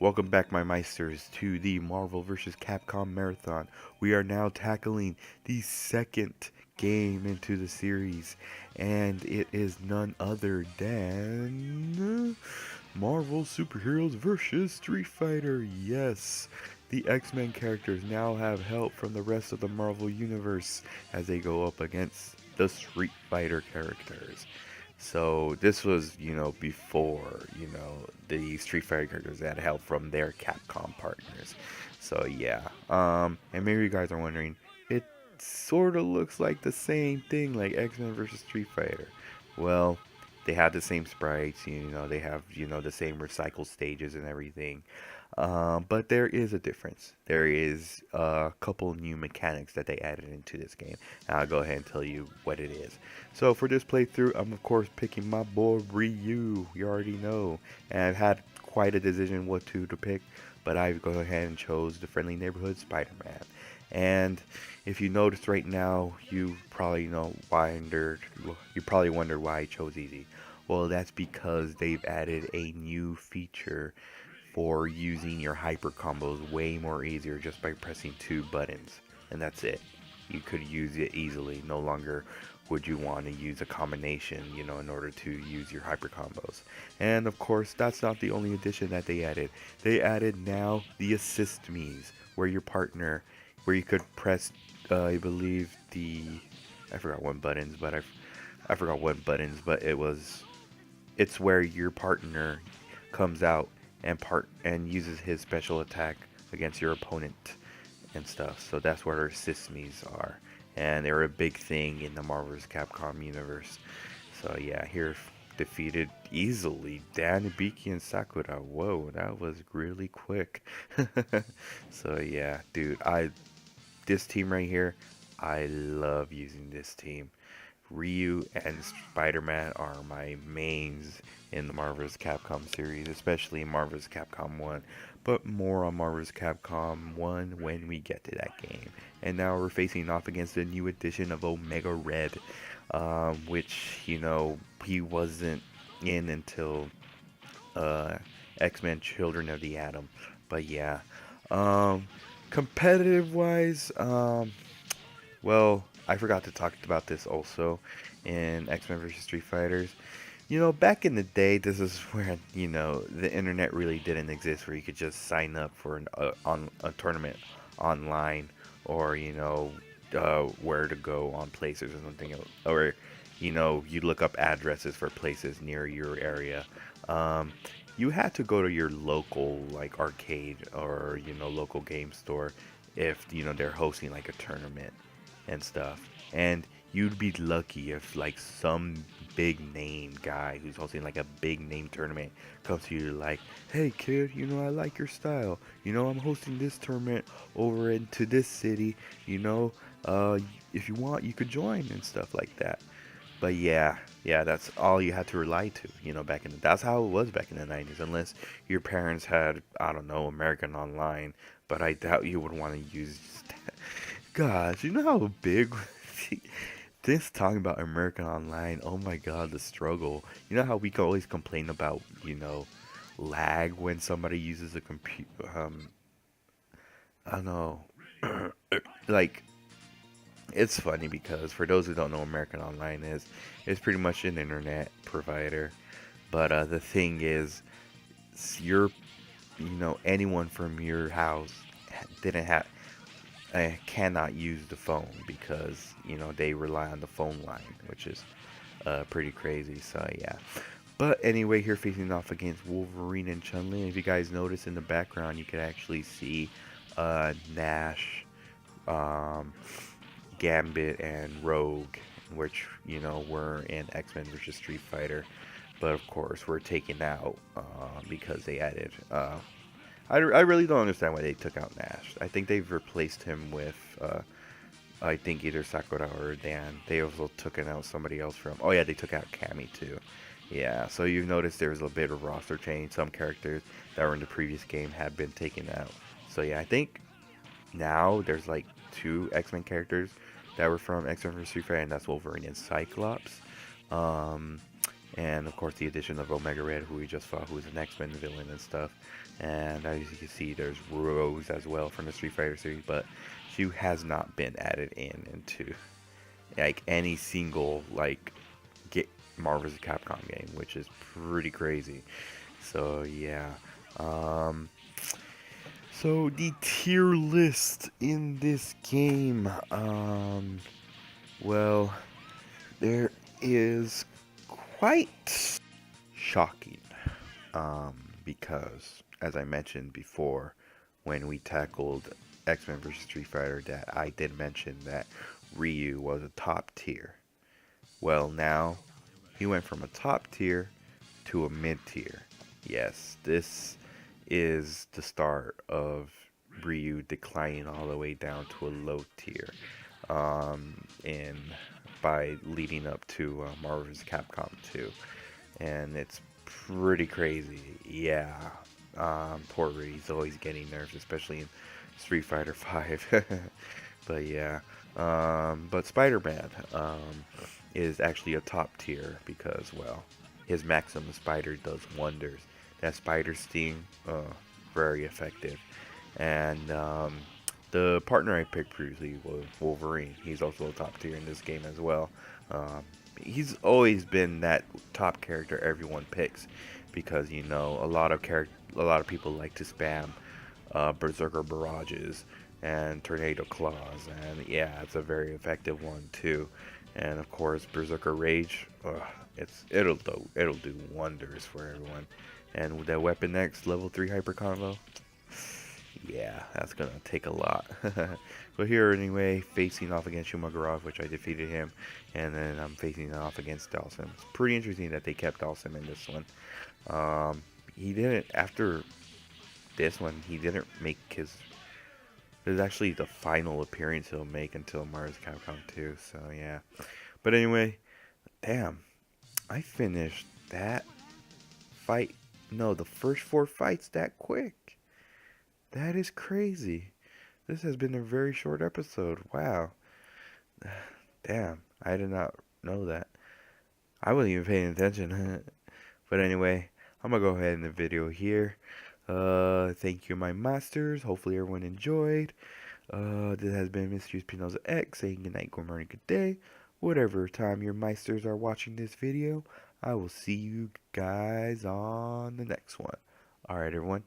Welcome back, my Meisters, to the Marvel vs. Capcom Marathon. We are now tackling the second game into the series, and it is none other than Marvel Superheroes vs. Street Fighter. Yes, the X-Men characters now have help from the rest of the Marvel Universe as they go up against the Street Fighter characters. So this was, before, the Street Fighter characters had help from their Capcom partners. So yeah, and maybe you guys are wondering, it sort of looks like the same thing, like X-Men versus Street Fighter. Well, they have the same sprites, they have, the same recycled stages and everything. But there is a difference. There is a couple new mechanics that they added into this game. And I'll go ahead and tell you what it is. So for this playthrough, I'm of course picking my boy Ryu. You already know. And I've had quite a decision what to pick, but I go ahead and chose the friendly neighborhood Spider-Man. And if you notice right now, you probably wondered why I chose easy. Well, that's because they've added a new feature for using your hyper combos way more easier just by pressing two buttons, and that's it. You could use it easily. No longer would you want to use a combination, in order to use your hyper combos. And of course, that's not the only addition that they added. They added now the assist me's, where you could press, I believe I forgot what buttons, but I forgot what buttons, but it's where your partner comes out and uses his special attack against your opponent and stuff. So that's what our sysme's are, and they're a big thing in the Marvel's Capcom universe. So yeah, here defeated easily Dan, Ibiki, and Sakura. Whoa, that was really quick. So yeah, dude, I this team right here, I love using this team. Ryu and Spider-Man are my mains in the Marvel's Capcom series, especially in Marvel's Capcom 1, but more on Marvel's Capcom 1 when we get to that game. And now we're facing off against the new edition of Omega Red, which, he wasn't in until X-Men Children of the Atom. But yeah, um, competitive wise, well, I forgot to talk about this also in X-Men vs. Street Fighters. Back in the day, this is where, the internet really didn't exist, where you could just sign up for on a tournament online, or, where to go on places or something, or, you look up addresses for places near your area. Um, you had to go to your local, like, arcade or, local game store if, they're hosting, like, a tournament and stuff. And you'd be lucky if like some big name guy who's hosting like a big name tournament comes to you like, "Hey kid, I like your style. I'm hosting this tournament over into this city. You know, uh, if you want, you could join," and stuff like that. But yeah, that's all you had to rely to, back in that's how it was back in the 90s, unless your parents had, I don't know, American Online, but I doubt you would want to use that. Gosh, you know how big this talking about American Online, oh my god, the struggle. You know how we can always complain about, lag when somebody uses a computer, I don't know, like, it's funny because for those who don't know, American Online is it's pretty much an internet provider. But the thing is, you're, anyone from your house didn't have cannot use the phone because they rely on the phone line, which is pretty crazy. So yeah. But anyway, here facing off against Wolverine and Chun-Li. If you guys notice in the background, you can actually see Nash, um, Gambit, and Rogue, which were in X-Men vs. Street Fighter. But of course, we're taken out because they added. I really don't understand why they took out Nash. I think they've replaced him with. I think either Sakura or Dan. They also took out somebody else from. Oh yeah, they took out Cammy too. Yeah, so you've noticed there's a bit of roster change. Some characters that were in the previous game have been taken out. So yeah, I think now there's like two X-Men characters that were from X-Men vs. Street Fighter, and that's Wolverine and Cyclops. Um, and of course the addition of Omega Red, who we just fought, who is an X-Men villain and stuff. And as you can see, there's Rose as well from the Street Fighter series, but she has not been added into like any single like get Marvel's Capcom game, which is pretty crazy. So yeah. So the tier list in this game, well, there is quite shocking, because as I mentioned before, when we tackled X-Men vs. Street Fighter, that I did mention that Ryu was a top tier. Well, now he went from a top tier to a mid tier. Yes, this is the start of Ryu declining all the way down to a low tier. And by leading up to Marvel's Capcom 2, and it's pretty crazy. Yeah, poor Ryu's always getting nerfed, especially in Street Fighter 5. But yeah, but Spider-Man is actually a top tier because, well, his Maximum Spider does wonders. That Spider Sting, very effective. And the partner I picked previously was Wolverine. He's also a top tier in this game as well. He's always been that top character everyone picks because a lot of people like to spam Berserker Barrages and Tornado Claws, and yeah, it's a very effective one too. And of course, Berserker Rage, it'll do wonders for everyone. And with that Weapon X level 3 hyper combo, yeah, that's gonna take a lot. But here anyway, facing off against Shuma Gorath, which I defeated him, and then I'm facing off against dhalsim. It's pretty interesting that they kept dhalsim in this one. He didn't after this one. He didn't make his. This is actually the final appearance he'll make until Marvel's Capcom 2. So yeah. But anyway, damn, I finished that fight. No, the first 4 fights that quick. That is crazy. This has been a very short episode. Wow. Damn, I did not know that. I wasn't even paying attention. But anyway, I'm gonna go ahead in the video here. Thank you, my masters. Hopefully everyone enjoyed. This has been MrESPNozaX saying good night, good morning, good day. Whatever time your meisters are watching this video, I will see you guys on the next one. Alright, everyone.